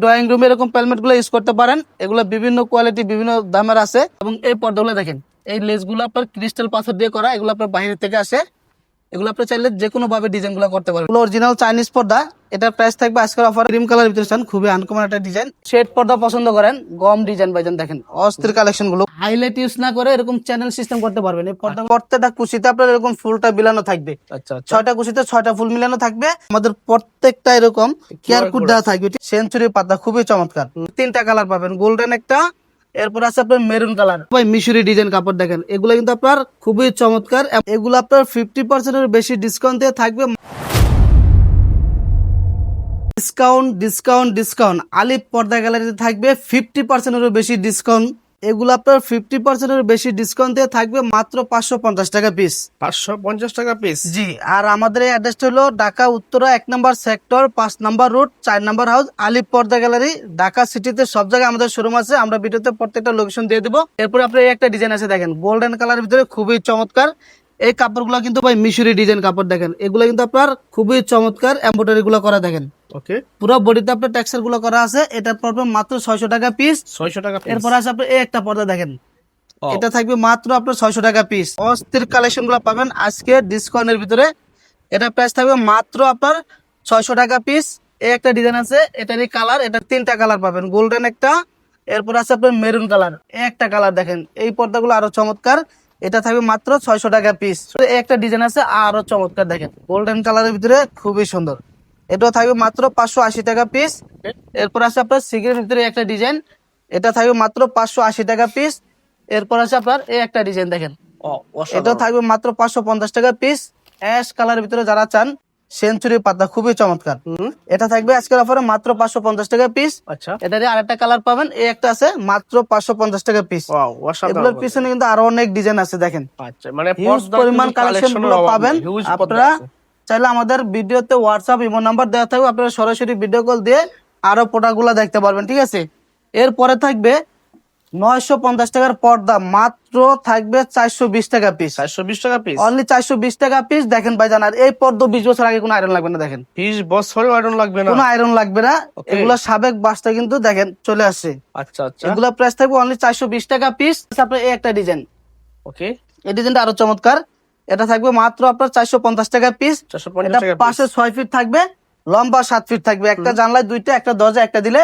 Drawing রুমে এরকম প্যালমেট গুলো ইউজ করতে পারেন। এগুলো বিভিন্ন কোয়ালিটি বিভিন্ন দামের আছে। এবং এই পর্দাগুলো দেখেন, এই লেসগুলো আপনার ক্রিস্টাল পাথর দিয়ে করা, এগুলো আপনার বাইরে থেকে আসে। এগুলো আপনি চাইলে যে কোনো ভাবে ডিজাইন গুলো করতে পারবেন। অরিজিনাল চাইনিজ পর্দা, এটার প্রাইস থাকবে আজকের অফার ক্রিম কালার ভিতরে চান, খুবই আনকমন একটা ডিজাইন। শেড পর্দা পছন্দ করেন, গম ডিজাইন ভাইজান দেখেন অস্থির কালেকশন গুলো। হাইলাইট ইউজ না করে এরকম চ্যানেল সিস্টেম করতে পারবেন। এই পর্দা প্রত্যেকটা কুচিতে আপনার এরকম ফুলটা বিলানো থাকবে। আচ্ছা 6টা কুচিতে 6টা ফুল মিলানো থাকবে। আমাদের প্রত্যেকটা এরকম কেয়ার কোড দেওয়া থাকবে। সেঞ্চুরি পাতা খুবই চমৎকার। 3টা কালার পাবেন, গোল্ডেন একটা, এরপর আছে আপনার মেরুন কালার। ভাই মিশরি ডিজাইন কাপড় দেখেন, এগুলো কিন্তু আপনার খুবই চমৎকার। এগুলো আপনার 50% এর বেশি ডিসকাউন্ট দিয়ে থাকবে। ডিসকাউন্ট ডিসকাউন্ট ডিসকাউন্ট আলিফ পর্দা গ্যালারিতে থাকবে 50% এর বেশি ডিসকাউন্ট। এগুলো আপনার 50% এর বেশি ডিসকাউন্ট দিয়ে থাকবে মাত্র 550 টাকা পিস। 550 টাকা পিস। জি, আর আমাদের এই অ্যাড্রেসটা হলো ঢাকা উত্তরা 1 নম্বর সেক্টর 5 নম্বর রোড 4 নম্বর হাউস, আলিফ পর্দা গ্যালারি, ঢাকা সিটিতে সব জায়গায় আমাদের শোরুম আছে। আমরা ভিডিওতে প্রত্যেকটা লোকেশন দিয়ে দেবো। এরপরে আপনার এই একটা ডিজাইন আছে দেখেন, গোল্ডেন কালারের ভিতরে খুবই চমৎকার। এই কাপড়গুলো কিন্তু ভাই মিশরি ডিজাইন কাপড় দেখেন, এগুলো কিন্তু আপনার খুবই চমৎকার। এমব্রয়ডারি গুলো করা দেখেন, ওকে, পুরো বডিতে আপনার টেক্সচার গুলো করা আছে। এটা পড়বে মাত্র 600 টাকা পিস। 600 টাকা পিস। এরপর আছে আপনার এই একটা পর্দা দেখেন, এটা থাকবে মাত্র আপনার 600 টাকা পিস। অস্থির কালেকশন গুলো পাবেন আজকে ডিসকাউন্টের ভিতরে। এটা প্রাইস থাকবে মাত্র আপনার 600 টাকা পিস। এই একটা ডিজাইন আছে, এটারই কালার, এটা 3টা কালার পাবেন, গোল্ডেন একটা, এরপর আছে আপনার মেরুন কালার। এই একটা কালার দেখেন, এই পর্দাগুলো আরো চমৎকার। এটা থাকবে মাত্র 600 টাকা পিস। এই একটা ডিজাইন আছে আরো চমৎকার দেখেন, গোল্ডেন কালারের ভিতরে খুবই সুন্দর। এটাও থাকবে মাত্র 580 টাকা পিস। এরপর আছে আপনার সিগারেটের ভিতরে একটা ডিজাইন, এটা থাকবে মাত্র 580 টাকা পিস। এরপর আছে আপনার এই একটা ডিজাইন দেখেন, এটা থাকবে মাত্র 550 টাকা পিস। অ্যাশ কালারের ভিতরে যারা চান, সেঞ্চুরি পাতা খুবই চমৎকার। এটা থাকবে আজকের অফারে মাত্র 550 টাকা পিস। আচ্ছা, এটারই আরেকটা কালার পাবেন, এই একটা আছে মাত্র 550 টাকা পিস। এগুলোর পিছনে কিন্তু আরো অনেক ডিজাইন আছে দেখেন। আচ্ছা, মানে হিউজ পরিমাণ কালেকশন গুলো পাবেন। আপনারা চাইলে আমাদের ভিডিওতে হোয়াটসঅ্যাপ ইমো নাম্বার দেওয়া থাকবে, আপনারা সরাসরি ভিডিও কল দিয়ে আরো প্রোডাক্ট গুলা দেখতে পারবেন। ঠিক আছে, এরপরে থাকবে 950 টাকার পর্দা, মাত্র থাকবে 420 টাকা পিস। 420 টাকা পিস, অনলি 420 টাকা পিস। দেখেন ভাই জানার এই পর্দা 20 বছর আগে কোনো আয়রন লাগবে না। দেখেন 20 বছর আয়রন লাগবে না, কোনো আয়রন লাগবে না। এগুলো সাবেক বাসটা কিন্তু দেখেন চলে আসছে। আচ্ছা আচ্ছা, এগুলো প্রাইস থাকবে অনলি 420 টাকা পিস। আপনার এই একটা ডিজাইন, ওকে, এই ডিজাইনটা আরো চমৎকার। এটা থাকবে মাত্র আপনার 450 টাকা পিস। 450 এটা টাকা পাশে 6 ফিট থাকবে, লম্বা 7 ফিট থাকবে। একটা জানলায় 2টা, একটা দরজা একটা দিলে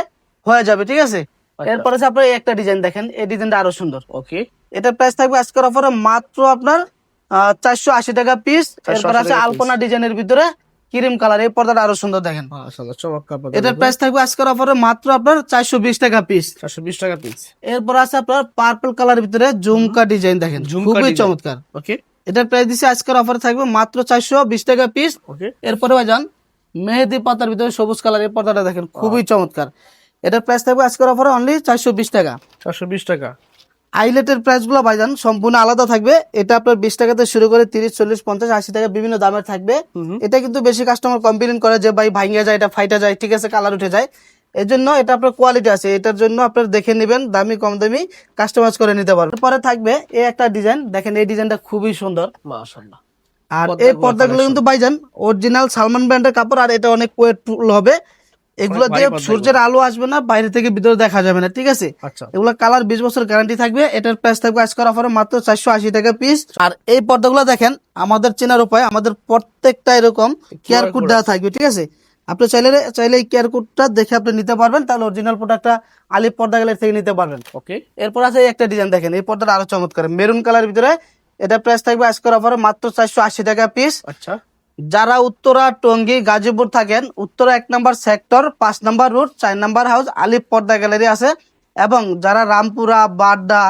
হয়ে যাবে। ঠিক আছে, এরপরে আপনার এই একটা ডিজাইন দেখেন, এই ডিজাইনটা আরো সুন্দর। ওকে, এটার প্রাইস থাকবে আজকের অফারে মাত্র আপনার 480 টাকা পিস। এরপর আছে আলপনা ডিজাইনের ভিতরে ক্রিম কালার, এই পর্দাটা আরো সুন্দর দেখেন। মাশাআল্লাহ চমৎকার। এটার প্রাইস থাকবে আজকের অফারে মাত্র আপনার 420 টাকা পিস। 420 টাকা পিস। এরপর আছে আপনার পার্পল কালারের ভিতরে ঝুমকা ডিজাইন দেখেন, খুবই চমৎকার। ওকে, এটার প্রাইস দিচ্ছে আজকের অফারে থাকবে মাত্র 420 টাকা পিস। ওকে, এরপরে ভাইজান মেহেদি পাতার ভিতরে সবুজ কালার, এই পর্দাটা দেখেন খুবই চমৎকার। এটার প্রাইস থাকবে আজকের অফারে অনলি 420 টাকা। 420 টাকা। আইলেটের প্রাইস গুলো ভাইজান সম্পূর্ণ আলাদা থাকবে। এটা আপনার 20 টাকাতে শুরু করে 30, 40, 50, 80 টাকা বিভিন্ন দামের থাকবে। এটা কিন্তু বেশি কাস্টমার কমপ্লেইন করে যে ভাই ভাঙিয়া যায়, এটা ফাইটা যায়, ঠিক আছে, কালার উঠে যায়। এর জন্য এটা আপনার কোয়ালিটি আছে, এটার জন্য আপনার দেখে নেবেন, দামি কম দামি কাস্টমাইজ করে নিতে পারবেন। পরে থাকবে এই একটা ডিজাইন দেখেন, এই ডিজাইনটা খুবই সুন্দর মাশাআল্লাহ। আর এই পর্দাগুলো কিন্তু ভাইজান অরিজিনাল সালমান ব্র্যান্ডের কাপড়, আর এটা অনেক ওয়েটফুল হবে। এগুলো দিয়ে সূর্যের আলো আসবে না, বাইরে থেকে ভিতরে দেখা যাবে না। ঠিক আছে, এগুলো কালার 20 বছর গ্যারান্টি থাকবে। এটার প্রাইস থাকবে আজকের অফারে মাত্র 480 টাকা পিস। আর এই পর্দাগুলো দেখেন আমাদের চেনার উপায়, আমাদের প্রত্যেকটা এরকম কেয়ার কোড দেওয়া থাকবে। ঠিক আছে, আপনি চাইলে এই কেয়ার কোডটা দেখে আপনি নিতে পারবেন, তাহলে অরিজিনাল প্রোডাক্টটা আলিফ পর্দা গ্যালারি থেকে নিতে পারবেন। ওকে, এরপর আছে একটা ডিজাইন দেখেন, এই পর্দাটা আরো চমৎকার, মেরুন কালার ভিতরে। এটা প্রাইস থাকবে আজকের অফারে মাত্র 480 টাকা পিস। আচ্ছা, যারা উত্তরা টঙ্গী গাজীপুর থাকেন, উত্তরা 1 নম্বর সেক্টর 5 নম্বর রোড 4 নম্বর হাউস, আলিফ পর্দা গ্যালারি আছে। এবং যারা রামপুরা, বাড্ডা,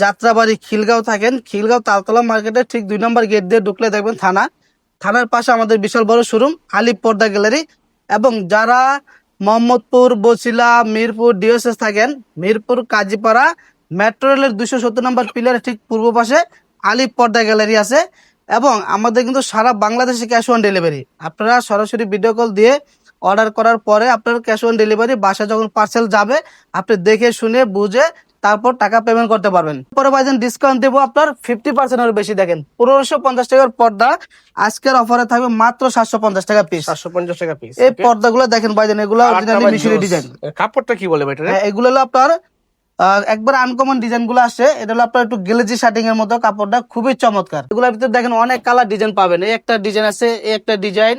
যাত্রাবাড়ি, খিলগাঁও থাকেন, খিলগাঁও তালতলা মার্কেটের ঠিক 2 নম্বর গেট দিয়ে ঢুকলে দেখবেন থানার পাশে আমাদের বিশাল বড় শোরুম আলিফ পর্দা গ্যালারি। এবং যারা মোহাম্মদপুর, বছিলা, মিরপুর, ডিওসএস থাকেন, মিরপুর কাজীপাড়া মেট্রো রেলের 270 নম্বর পিলারের ঠিক পূর্ব পাশে আলিফ পর্দা গ্যালারি আছে। এবং আমাদের কিন্তু সারা বাংলাদেশে ক্যাশ অন ডেলিভারি। আপনারা সরাসরি ভিডিও কল দিয়ে অর্ডার করার পরে আপনার ক্যাশ অন ডেলিভারি, বাসায় যখন পার্সেল যাবে আপনি দেখে শুনে বুঝে তারপর টাকা পেমেন্ট করতে পারবেন। পরে ভাইজান ডিসকাউন্ট দেবো আপনার 50% এর বেশি। দেখেন 1550 টাকার পর্দা আজকের অফারে থাকবে মাত্র 750 টাকা পিস। 750 টাকা পিস। এই পর্দাগুলো দেখেন ভাইজান, এগুলো অরিজিনালি মিশরি ডিজাইন। কাপড়টা কি বলে ভাই এটা? হ্যাঁ, এগুলো হলো আপনার একবার আনকমন ডিজাইন গুলো আসে। এটা হলো আপনার একটু গ্লেজি শার্টিং এর মতো, কাপড়টা খুবই চমৎকার। এগুলোর ভিতরে দেখেন অনেক কালার ডিজাইন পাবেন। এই একটা ডিজাইন আছে, এই একটা ডিজাইন,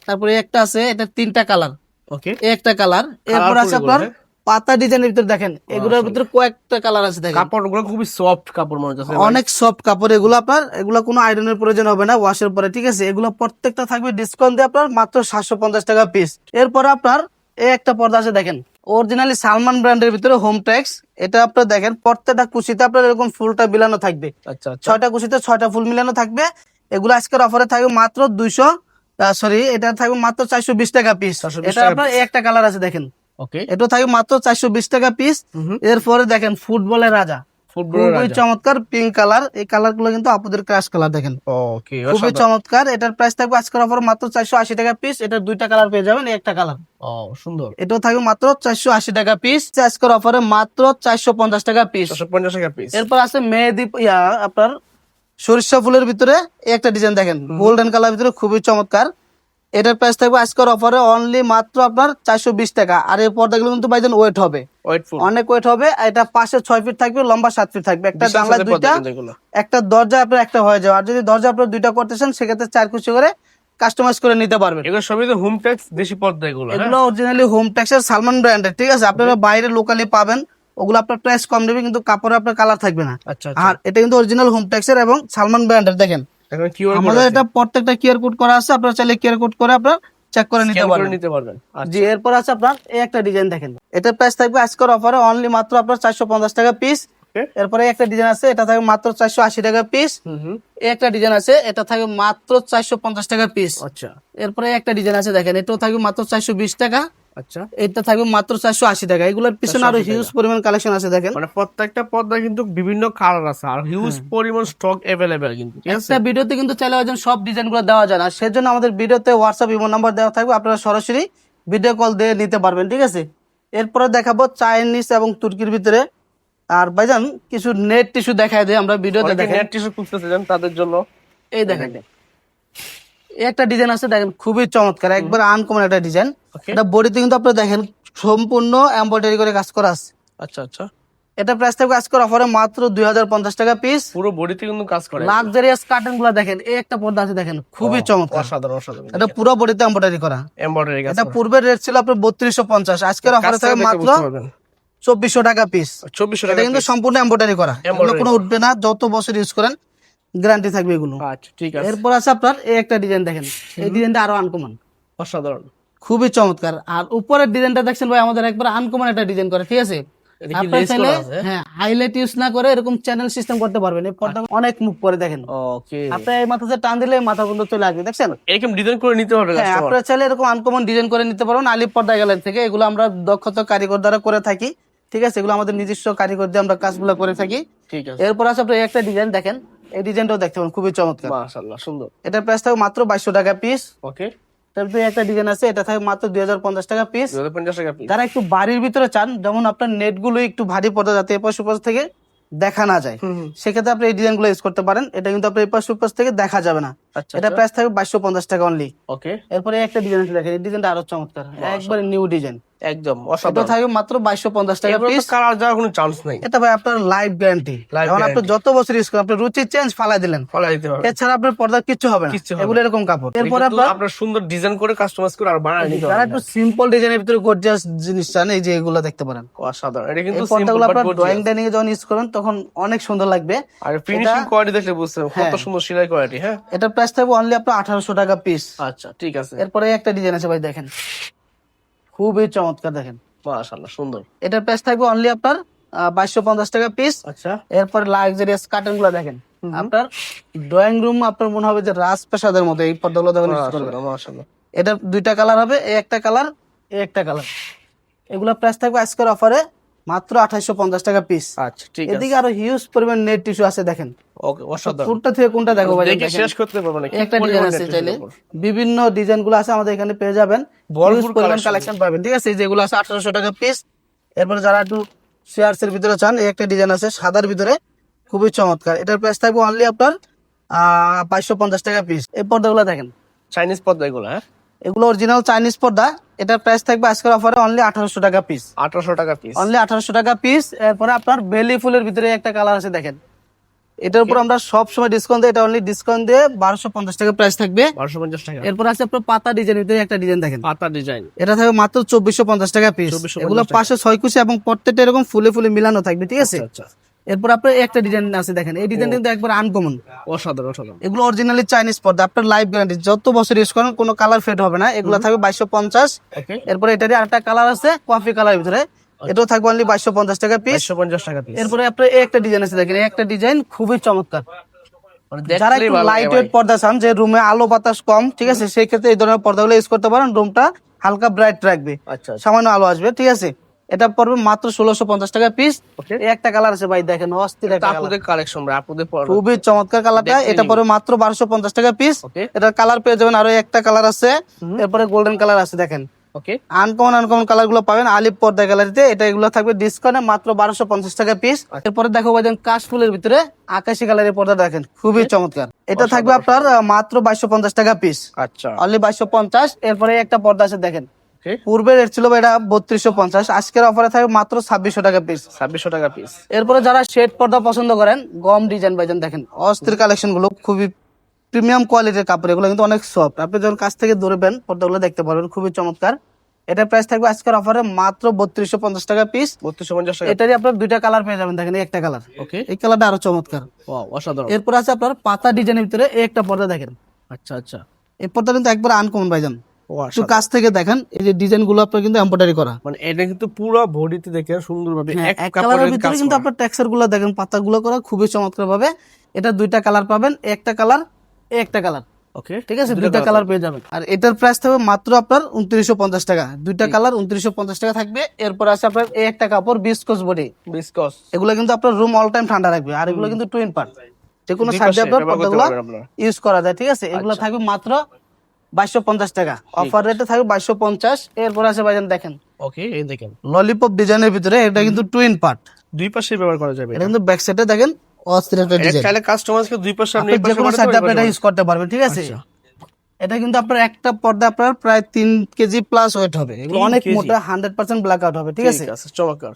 তারপরে একটা আছে, এটা 3টা কালার, ওকে, এই একটা কালার, এরপর আছে আপনার পাতা ডিজাইনের ভিতরে দেখেন এগুলোর ভিতরে কয়েকটা কালার আছে। দেখেন কাপড়গুলো খুবই সফট কাপড় মনে হচ্ছে, অনেক সফট কাপড়। এগুলো আপনার এগুলো কোনো আয়রনের প্রয়োজন হবে না ওয়াশের পরে, ঠিক আছে। এগুলো প্রত্যেকটা থাকবে ডিসকাউন্ট দিয়ে আপনার মাত্র 750 টাকা পিস। এরপর আপনার এই একটা পর্দা আছে দেখেন, অরিজিনালি সালমান ব্র্যান্ডের ভিতরে হোম টেক্স। এটা আপনার দেখেন প্রত্যেকটা কুচিতে আপনার এরকম ফুলটা মিলানো থাকবে। আচ্ছা, 6টা কুচিতে 6টা ফুল মিলানো থাকবে। এগুলো আজকের অফারে থাকবে মাত্র 200, সরি, এটা থাকবে মাত্র 420 টাকা পিস। 420 এটা টাকা আপনার এই একটা কালার আছে দেখেন, ওকে, এটা থাকবে মাত্র 420 টাকা পিস। এরপরে দেখেন ফুটবলের রাজা, খুবই চমৎকার পিঙ্ক কালার। এই কালার গুলো কিন্তু আপুদের ক্রাশ কালার। দেখেন ওকে, খুবই চমৎকার। এটার প্রাইস থাকবে আজকের অফার মাত্র 480 টাকা পিস। এটার 2টা কালার পেয়ে যাবেন, এই একটা কালার। ও সুন্দর। এটাও থাকবে মাত্র 480 টাকা পিস। আজকের অফারে মাত্র 450 টাকা পিস। 450 টাকা পিস। এরপর আছে মেহেদি আপনার সরিষা ফুলের ভিতরে এই একটা ডিজাইন দেখেন, গোল্ডেন কালার ভিতরে খুবই চমৎকার। এটার প্রাইস থাকবে আজকের অফারে অনলি মাত্র আপনার 420 টাকা। আর এই পর্দাগুলো কিন্তু ভাইজান ওয়েট হবে, অনেক ওয়েট হবে। এটা পাশে 6 ফিট থাকবে, লম্বা 7 ফিট থাকবে। একটা জানলায় 2টা, একটা দরজা আপনার একটা হয়ে যাবে। আর যদি দরজা আপনার 2টা করতেছেন সেক্ষেত্রে 4 কুচি করে কাস্টমাইজ করে নিতে পারবেন। এগুলো সবই তো হোম ট্যাক্স দেশি পর্দা এগুলো। এগুলো অরিজিনালি হোম ট্যাক্সের সালমান ব্র্যান্ডের, ঠিক আছে। আপনারা বাইরে লোকালি পাবেন, ওগুলো আপনার প্রাইস কম নেবে কিন্তু কাপড়ে আপনার কালার থাকবে না। আচ্ছা, আর এটা কিন্তু অরিজিনাল হোম ট্যাক্সের এবং সালমান ব্র্যান্ডের। দেখেন আমাদের এটা প্রত্যেকটা কিউআর কোড করা আছে, আপনারা চাইলে কিউআর কোড করে আপনার চেক করে নিতে পারবেন। জি, এরপর আছে আপনার এই একটা ডিজাইন দেখেন, এটার প্রাইস থাকবে আজকের অফারে অনলি মাত্র আপনার 450 টাকা পিস। এরপরে একটা ডিজাইন আছে, এটা থাকবে মাত্র 480 টাকা পিস। এই একটা ডিজাইন আছে, এটা থাকবে মাত্র 450 টাকা পিস। আচ্ছা, এরপরে একটা ডিজাইন আছে দেখেন, এটাও থাকবে মাত্র 420 টাকা। আচ্ছা, এটা থাকবে মাত্র 480 টাকা। এগুলোর পিছনে আরো হিউজ পরিমাণ কালেকশন আছে দেখেন। মানে প্রত্যেকটা পর্দা কিন্তু বিভিন্ন কালার আছে আর হিউজ পরিমাণ স্টক अवेलेबल কিন্তু, ঠিক আছে। একটা ভিডিওতে কিন্তু চাইলে ওজন সব ডিজাইনগুলো দেওয়া যায় না, সেজন্য আমাদের ভিডিওতে হোয়াটসঅ্যাপ ইমো নাম্বার দেওয়া থাকবে, আপনারা সরাসরি ভিডিও কল দিয়ে নিতে পারবেন, ঠিক আছে। এরপরে দেখাবো চাইনিজ এবং তুর্কির ভিতরে। আর ভাইজান কিছু নেট টিস্যু দেখায় দেয় আমরা ভিডিওতে, দেখেন নেট টিস্যু খুঁজতেছেন তাদের জন্য এই দেখেন এই একটা ডিজাইন আছে দেখেন, খুবই চমৎকার, একবার আনকমন একটা ডিজাইন। এটা বডিতে কিন্তু আপনারা দেখেন সম্পূর্ণ এমব্রয়ডারি করে কাজ করা আছে। আচ্ছা, আচ্ছা, এটা প্রাইস থাকবে আজকের অফারে মাত্র 2050 টাকা পিস। পুরো বডিতে কিন্তু কাজ করে। লাক্সারিয়াস কার্টেন গুলো দেখেন, এই একটা পর্দা আছে দেখেন, খুবই চমৎকার, অসাধারণ অসাধারণ। এটা পুরো বডিতে এমব্রয়ডারি করা, এমব্রয়ডারি কাজ। এটা পূর্বের রেট ছিল আপনার 3250, আজকের অফারে থাকবে মাত্র 2400 টাকা পিস। 2400 টাকা এটা কিন্তু সম্পূর্ণ এমব্রয়ডারি করা, এগুলো কোনো উঠবে না, যত বছর ইউজ করেন গ্যারান্টি থাকবে এগুলো। আচ্ছা, ঠিক আছে। এরপর আছে আপনার এই একটা ডিজাইন দেখেন, এই ডিজাইনটা আরো আনকমন, অসাধারণ, খুবই চমৎকার। আর উপরের ডিজাইনটা দেখছেন ভাই, আমাদের একবার আনকমন একটা ডিজাইন করে, ঠিক আছে। আপনার চাইলে হ্যাঁ হাইলাইট ইউজ না করে এরকম চ্যানেল সিস্টেম করতে পারবেন। এই পর্দা অনেক মুখ করে দেখেন, ওকে। আপনি এই মাথাতে টান দিলে মাথা বন্ধ চলে আসবে, দেখছেন এরকম ডিজাইন করে নিতে পারবে হ্যাঁ, কাস্টমার। আপনারা চাইলে এরকম আনকমন ডিজাইন করে নিতে পারবেন আলিপ পর্দা গ্যালারি থেকে। এগুলো আমরা দক্ষতা কারিগর দ্বারা করে থাকি, ঠিক আছে। এগুলো আমাদের নিজস্ব কারিগর দিয়ে আমরা কাজগুলো করে থাকি, ঠিক আছে। এরপর আছে আপনার এই একটা ডিজাইন দেখেন, এই ডিজাইনটাও দেখতে পারেন, খুবই চমৎকার, মাশাআল্লাহ সুন্দর। এটার প্রাইস থাকবে মাত্র 2200 টাকা পিস। ওকে। তারপরে একটা ডিজাইন আছে, এটা থাকবে মাত্র 2050 টাকা পিস। 2050 টাকা পিস। যারা একটু বাড়ির ভিতরে চান, যেমন আপনার নেট গুলো একটু ভারী পর্দা যাতে এপাশ ওপাশ থেকে দেখা না যায়, সেক্ষেত্রে আপনি এই ডিজাইন গুলো ইউজ করতে পারেন। এটা কিন্তু আপনার এপাশ ওপাশ থেকে দেখা যাবে না। আচ্ছা, এটা প্রাইস থাকবে 2250 টাকা অনলি। ওকে। এরপরে একটা ডিজাইন আছে দেখেন, এই ডিজাইনটা আরো চমৎকার, একবারে নিউ ডিজাইন, একদম এটা অসাধারণ। থাকবে মাত্র 2250 টাকা পিস। কালার যাওয়ার কোনো চান্স নাই। এটা ভাই আপনার লাইফ গ্যারান্টি, যেমন আপনি যত বছর ইউজ করেন, আপনার রুচি চেঞ্জ ফালাই দিলেন, ফলাই দিতে পারবে, এছাড়া আপনার পর্দা কিচ্ছু হবে না, এগুলো এরকম কাপড়। এরপরে আপনার সুন্দর ডিজাইন করে কাস্টমাইজ করে আর বানায় নিতে যারা পারবেন। একটু সিম্পল ডিজাইনের ভিতরে গর্জিয়াস জিনিস চান, এই যে এগুলো দেখতে পারেন, অসাধারণ। এটা কিন্তু এই পর্দাগুলো সিম্পল আপনার বাট ড্রয়িং ডাইনিং এ যখন ইউজ করেন তখন অনেক সুন্দর লাগবে। আর ফিনিশিং কোয়ালিটি দেখলে বুঝতে কত সুন্দর সেলাই কোয়ালিটি। হ্যাঁ, এটার প্রাইস থাকবে অনলি আপনার 1800 টাকা পিস। আচ্ছা, ঠিক আছে। এরপরে একটা ডিজাইন আছে ভাই দেখেন, খুবই চমৎকার, দেখেন মাশাআল্লাহ সুন্দর। এটার প্রাইস থাকবে অনলি আপনার 2250 টাকা পিস। আচ্ছা, এরপর লাক্সারিয়াস কার্টেন গুলো দেখেন, আপনার ড্রয়িং রুম আপনার মনে হবে যে রাজপ্রাসাদের মতো এই পর্দাগুলো দেখেন। মাশাআল্লাহ। এটার 2টা কালার হবে, এই একটা কালার, এই একটা কালার। এগুলা প্রাইস থাকবে আজকের অফারে মাত্র 2850 টাকা পিস। আচ্ছা, ঠিক আছে। এদিকে আরো হিউজ পরিমাণ নেট টিস্যু আছে দেখেন, ওকে, অসাধারণ। কোনটা থেকে কোনটা দেখো ভাই, দেখে শেষ করতে পারবো না। একটা ডিজাইন আছে, চাইলে বিভিন্ন ডিজাইন গুলো আছে আমাদের এখানে পেয়ে যাবেন, হিউজ পরিমাণ কালেকশন পাবেন, ঠিক আছে। যেগুলো আছে 1800 টাকা পিস। এরপরে যারা একটু শেয়ারস এর ভিতরে চান, এই একটা ডিজাইন আছে সাদার ভিতরে, খুবই চমৎকার। এটার প্রাইস থাকবে অনলি আপনার 2250 টাকা পিস। এই পর্দাগুলো দেখেন, চাইনিজ পর্দা এগুলো, হ্যাঁ এগুলো অরিজিনাল চাইনিজ পর্দা। এটার প্রাইস থাকবে আজকের অফারে অনলি 1800 টাকা পিস। 1800 টাকা পিস। অনলি 1800 টাকা পিস। এরপরে আপনার বেলি ফুলের ভিতরে একটা কালার আছে দেখেন, এটার উপর আমরা সব সময় ডিসকাউন্ট দিই, এটা অনলি ডিসকাউন্ট দিয়ে 1250 টাকা প্রাইস থাকবে। 1250 টাকা। এরপর আছে আপনার পাতা ডিজাইনের ভিতরে একটা ডিজাইন দেখেন, পাতা ডিজাইন, এটা থাকবে মাত্র 2450 টাকা পিস। 2450 এগুলো পাশে 6 কুচি এবং প্রত্যেকটা এরকম ফুলে ফুলে মিলানো থাকবে, ঠিক আছে। আচ্ছা। এরপর আপনার একটা ডিজাইন আছে দেখেন, এই ডিজাইন কিন্তু একবার আনকমন, অসাধারণ অসাধারণ। এগুলো অরিজিনালি চাইনিজ পর্দা, আপনার লাইফ গ্যারান্টি, যত বছর ইউজ করেন কোনো কালার ফেড হবে না। এগুলো থাকবে 2250। ওকে, এরপরে এটারই আরেকটা কালার আছে কফি কালার ভিতরে, এটাও থাকবে অনলি 2250 টাকা পিস। 2250 টাকা পিস। এরপরে আপনার এই একটা ডিজাইন আছে দেখেন, এই একটা ডিজাইন খুবই চমৎকার। মানে যারা দেখলেই একটু ভালো লাগে লাইট ভাই। ওয়েট পর্দা চান, যে রুমে আলো বাতাস কম, ঠিক আছে, সেই ক্ষেত্রে এই ধরনের পর্দাগুলো ইউজ করতে পারেন। রুমটা হালকা ব্রাইট রাখবে, আচ্ছা। সামান্য আলো আসবে, ঠিক আছে। এটা পড়বে মাত্র 1650 টাকা পিস। ওকে, এই একটা কালার আছে ভাই দেখেন, অস্থির এটা একটা কালার, আপুদের কালেকশন ভাই, আপুদের পর্দা। খুবই চমৎকার কালারটা। দেখতে এটা নিন। পড়বে মাত্র 1250 টাকা পিস। ওকে, এটার কালার পেয়ে যাবেন, আরো একটা কালার আছে, এরপরে গোল্ডেন কালার আছে দেখেন। ওকে, আনকমন কালার গুলো পাবেন আলিপ পর্দা গ্যালারিতে। এটা এগুলো থাকবে ডিসকাউন্টে মাত্র 1250 টাকা পিস। এরপরে দেখো ভাইজান কাশফুলের ভিতরে আকাশি কালারের পর্দা দেখেন, খুবই চমৎকার। এটা থাকবে আপনার মাত্র 2250 টাকা পিস, আচ্ছা। অনলি 2250। এরপরে একটা পর্দা আছে দেখেন, ওকে, পূর্বে রেট ছিল এটা 3250, আজকের অফারে থাকবে মাত্র 2600 টাকা পিস। 2600 টাকা পিস। এরপরে যারা শেড পর্দা পছন্দ করেন, গম ডিজাইন ভাইজান দেখেন, অস্থির কালেকশন গুলো, খুবই প্রিমিয়াম কোয়ালিটির কাপড়, এগুলো কিন্তু অনেক সফট। আপনি যখন কাছ থেকে ধরবেন পর্দাগুলো দেখতে পারবেন, খুবই চমৎকার। এটার প্রাইস থাকবে আজকের অফারে মাত্র 3250 টাকা পিস। 3250 টাকা। এটারই আপনার দুইটা কালার পেয়ে যাবেন দেখেন, এই একটা কালার, ওকে, এই কালারটা আরো চমৎকার। ওয়াও, অসাধারণ। এরপর আছে আপনার পাতা ডিজাইনের ভিতরে এই একটা পর্দা দেখেন, আচ্ছা। এই পর্দা কিন্তু একবার আনকমন ভাইজান, ও একটু কাছ থেকে দেখেন, এই যে ডিজাইন গুলো আপনার কিন্তু এমব্রয়ডারি করা। মানে এটা কিন্তু পুরো বডিতে দেখে সুন্দরভাবে হ্যাঁ, এক এক কাপড়ের কালারের কাজ ভিতরে কিন্তু করা। আপনার টেক্সচার গুলো দেখেন, পাতাগুলো করা খুবই চমৎকার ভাবে। এটা দুইটা কালার পাবেন, একটা কালার, একটা কালার, ওকে, ঠিক আছে, দুইটা কালার পেয়ে যাবেন। আর এটার প্রাইস থাকবে মাত্র আপনার 2950 টাকা, দুইটা কালার 2950 টাকা থাকবে। এরপর আছে আপনার এই একটা কাপড় বিস্কস বডি, বিসকস। এগুলো কিন্তু আপনার রুম অল টাইম ঠান্ডা রাখবে। আর এগুলো কিন্তু টুইন পার্ট, যে কোনো দুই সাইডে পাশে আপনার ব্যবহার করতে পর্দাগুলো পারবেন আপনারা। ইউজ করা যায়, ঠিক আছে। এগুলো থাকবে মাত্র 2250 টাকা, অফার রেটে থাকবে 2250। এরপর আছে ভাইজান দেখেন ওকে, এই দেখেন ললিপপ ডিজাইনের ভিতরে, এটা কিন্তু টুইন পার্ট, দুই পাশে ব্যবহার করা যাবে। এটা কিন্তু ব্যাক সাইডে দেখেন অস্থির একটা এটা ডিজাইন, চাইলে কাস্টমারকে দুই পাশে আপনি আপনি এই যে পাশে কোনো বানাতে সাইডে পারবেন, আপনি এটা ইউজ করতে পারবেন, ঠিক আছে। আচ্ছা। এটা কিন্তু আপনার একটা পর্দা আপনার প্রায় 3 কেজি প্লাস ওয়েট হবে, এগুলো 3 অনেক কেজি? মোটা, 100% ব্ল্যাক আউট হবে, ঠিক আছে। চমৎকার।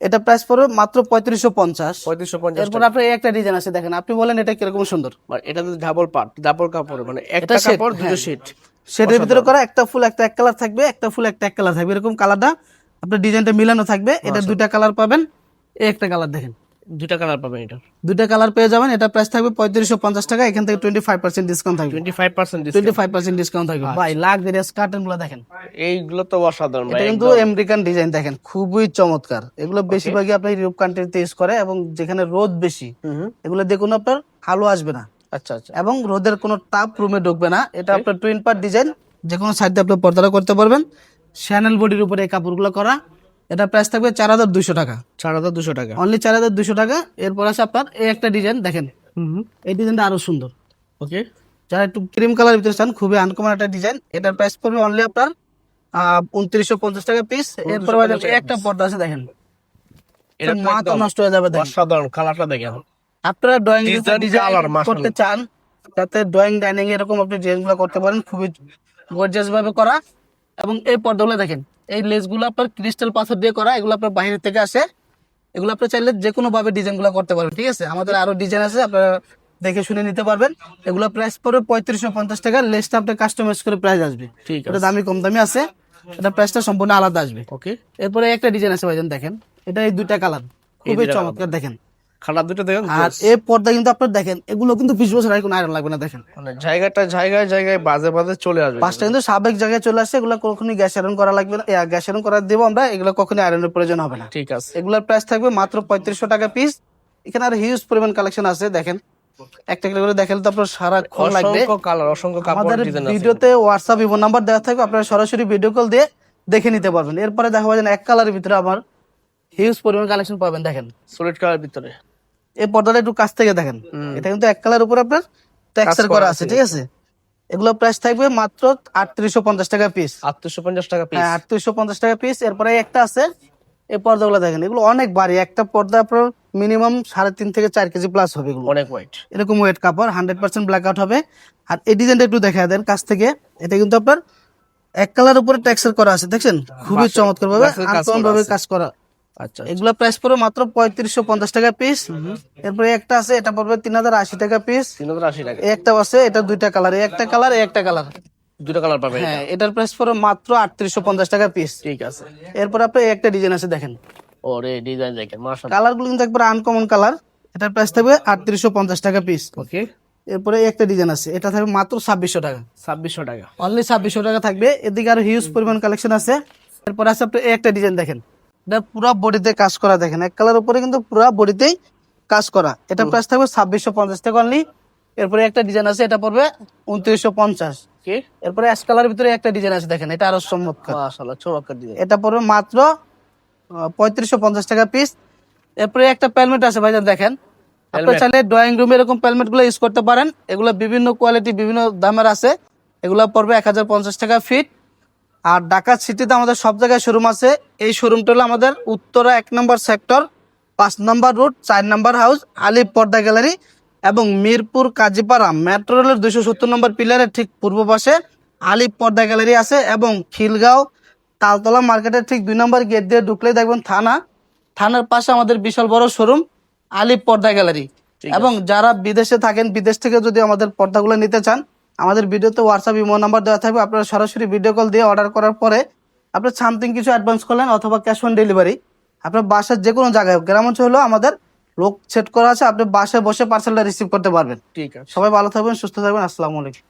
এটা প্রাইস পড়বে মাত্র 3550। 3550 এরপর আপনার এই একটা ডিজাইন আছে দেখেন, আপনি বলেন এটা কিরকম সুন্দর। মানে এটা তো ডাবল পার্ট, ডাবল কাপড়, মানে একটা এটা shade, কাপড় দুটো হ্যাঁ। শীট। সেটার ভিতরে করা একটা ফুল একটা এক কালার থাকবে, একটা ফুল একটা এক কালার থাকবে, এরকম কালারটা আপনার ডিজাইনটা মিলানো থাকবে। এটা দুইটা কালার পাবেন, এই একটা কালার দেখেন, দুইটা কালার পাবেন এটা। দুইটা কালার পেয়ে যাবেন। এটা প্রাইস থাকবে 3550 টাকা, এখান থেকে 25% ডিসকাউন্ট থাকবে, 25% ডিসকাউন্ট। 25% ডিসকাউন্ট থাকবে। ভাই লাক্সারিয়াস কার্টেন গুলো দেখেন, এইগুলো তো অসাধারণ এটা ভাই। কিন্তু আমেরিকান ডিজাইন দেখেন, খুবই চমৎকার। এগুলো বেশিরভাগই আপনার ইউরোপ কান্ট্রিতে ইউজ করে, এবং যেখানে রোদ বেশি এগুলো দেখুন আপনার আলো আসবে না, আচ্ছা। এবং রোদের কোনো তাপ রুমে ঢুকবে না। এটা আপনার টুইন পার্ট ডিজাইন, যে কোনো সাইডে আপনি পর্দাটা করতে পারবেন। শ্যানেল বডির উপরে এই কাপড়গুলো করা। এটা প্রাইস থাকবে 4200 টাকা, 4200 টাকা। অনলি 4200 টাকা। এরপর আছে আপনার এই একটা ডিজাইন দেখেন, এই ডিজাইনটা আরো সুন্দর। ওকে, যারা একটু ক্রিম কালার ভিতরে চান, খুবই আনকমন একটা ডিজাইন। এটার প্রাইস পড়বে অনলি আপনার 2950 টাকা পিস। এরপর একটা পর্দা আছে দেখেন, এটা মাথা নষ্ট হয়ে যাবে দেখেন। অসাধারণ কালারটা দেখেন। আপনারা ড্রয়িং Design ডিজাইন colour, করতে মাশাআল্লাহ। চান, যাতে ড্রয়িং ডাইনিং এরকম আপনি ডিজাইনগুলো করতে পারেন, খুবই গর্জিয়াস ভাবে করা। এবং এই পর্দাগুলো দেখেন, এই লেসগুলো আপনার ক্রিস্টাল পাথর দিয়ে করা, এগুলো আপনার বাইরে থেকে আসে। এগুলো আপনি চাইলে যে কোনো ভাবে ডিজাইনগুলো করতে পারবেন, ঠিক আছে। আমাদের আরো ডিজাইন আছে, আপনারা দেখে শুনে নিতে পারবেন। এগুলো প্রাইস পড়বে 3550 টাকা, লেসটা আপনি কাস্টমাইজ করে প্রাইস আসবে, ঠিক এটা দামি কম দামি আছে, এটা প্রাইসটা সম্পূর্ণ আলাদা আসবে। ওকে, এরপরে একটা ডিজাইন আছে ভাইজান দেখেন, এটা এই দুইটা কালার খুবই দুইটা চমৎকার দেখেন। কালার দুটো দেখেন। আর এই পর্দা কিন্তু আপনার দেখেন, এগুলো কিন্তু 20 বছর আগে কোনো আয়রন লাগবে না দেখেন। মানে জায়গায় বাজে চলে আসবে। পাঁচটা কিন্তু স্বাভাবিক জায়গায় চলে আসছে, এগুলো কখনোই গ্যাস আয়রন করা লাগবে না, গ্যাস আয়রন করা দেবো আমরা, এগুলো কখনোই আয়রনের প্রয়োজন হবে না। ঠিক আছে। এগুলোর প্রাইস থাকবে মাত্র 3500 টাকা পিস। এখানে আর হিউজ পরিমাণ কালেকশন আছে দেখেন, একটা একটা করে দেখালে তো আপনার সারাক্ষণ লাগবে। অসংখ্য কালার, অসংখ্য কাপড় আমাদের ডিজাইন আছে। ভিডিওতে হোয়াটসঅ্যাপ ইমো নাম্বার দেওয়া থাকবে, আপনারা সরাসরি ভিডিও কল দিয়ে দেখে নিতে পারবেন। এরপরে দেখা যায় এক কালারের ভিতরে আমার হিউজ পরিমাণ কালেকশন পাবেন দেখেন, সলিড কালার ভিতরে। এই পর্দাটা একটু কাছ থেকে দেখেন, এটা কিন্তু এক কালার উপর আপনার টেক্সচার করা আছে, ঠিক আছে। এগুলো প্রাইস থাকবে মাত্র 3850 টাকা পিস, 3850 টাকা পিস। হ্যাঁ 3850 টাকা পিস। এরপরে একটা আছে, এই পর্দাগুলো দেখেন, এগুলো অনেক ভারী। একটা পর্দা আপনার মিনিমাম 3.5 থেকে 4 কেজি প্লাস হবে এগুলো। অনেক ওয়েট। এরকম ওয়েট কাপড়, 100% ব্ল্যাক আউট হবে। আর এই ডিজাইনটা একটু দেখা দেন কাছ থেকে। এটা কিন্তু আপনার এক কালার উপরে টেক্সচার করা আছে, দেখছেন? খুবই চমৎকার ভাবে আনকমন ভাবে কাজ করা। আচ্ছা, এগুলা প্রাইস পড়বে মাত্র 3550 টাকা পিস। এরপরে একটা আছে, এটা পড়বে 3080 টাকা পিস। 3080 টাকা। একটা আছে, এটা দুইটা কালার, একটা কালার একটা কালার। দুটো কালার পাবে। হ্যাঁ, এটার প্রাইস পড়বে মাত্র 3850 টাকা পিস। ঠিক আছে। এরপর আপনি একটা ডিজাইন আছে দেখেন, ওরে ডিজাইন দেখেন মাশাআল্লাহ। কালার গুলো কিন্তু একবার আনকমন কালার। এটার প্রাইস থাকবে 3850 টাকা পিস। ওকে। এরপরে একটা ডিজাইন আছে, এটা থাকবে মাত্র 2600 টাকা। 2600 টাকা। অনলি 2600 টাকা থাকবে। এদিকে আরো হিউজ পরিমাণ কালেকশন আছে। এরপর আছে আপনি একটা ডিজাইন দেখেন, এটা পুরো বডিতে কাজ করা, দেখেন এক কালার উপরে কিন্তু পুরো বডিতেই কাজ করা। এটা প্রাইস থাকবে 2650 টাকা অনলি। এরপরে একটা ডিজাইন আছে, এটা পড়বে 2950। কি? এরপরে অ্যাশ কালারের ভিতরে একটা ডিজাইন আছে দেখেন, এটা আরো চমৎকার। মাশাআল্লাহ চমৎকার ডিজাইন। এটা পড়বে মাত্র 3550 টাকা পিস। এরপরে একটা প্যালমেট আছে ভাইজান দেখেন, আপনি চাইলে ড্রয়িং রুমে এরকম প্যালমেট গুলো ইউজ করতে পারেন। এগুলো বিভিন্ন কোয়ালিটি বিভিন্ন দামের আছে। এগুলো পড়বে 1050 টাকা ফিট। আর ঢাকা সিটিতে আমাদের সব জায়গায় শোরুম আছে। এই শোরুমটা হলো আমাদের উত্তরা 1 নম্বর সেক্টর, 5 নম্বর রোড, 4 নম্বর হাউস, আলিফ পর্দা গ্যালারি এবং মিরপুর কাজীপাড়া মেট্রো রেলের 270 নম্বর পিলারের ঠিক পূর্ব পাশে আলিফ পর্দা গ্যালারি আছে। এবং খিলগাঁও তালতলা মার্কেটের ঠিক 2 নম্বর গেট দিয়ে ঢুকলেই দেখবেন থানার পাশে আমাদের বিশাল বড় শোরুম আলিফ পর্দা গ্যালারি। এবং যারা বিদেশে থাকেন, বিদেশ থেকে যদি আমাদের পর্দাগুলো নিতে চান, আমাদের ভিডিওতে হোয়াটসঅ্যাপ ইমো নাম্বার দেওয়া থাকবে। আপনারা সরাসরি ভিডিও কল দিয়ে অর্ডার করার পরে আপনার সামথিং কিছু অ্যাডভান্স করলেন অথবা ক্যাশ অন ডেলিভারি, আপনার বাসার যে কোনো জায়গায়, গ্রাম অঞ্চল হলেও আমাদের লোক সেট করা আছে, আপনি বাসায় বসে পার্সেলটা রিসিভ করতে পারবেন। ঠিক আছে। সবাই ভালো থাকবেন, সুস্থ থাকবেন। আসসালামু আলাইকুম।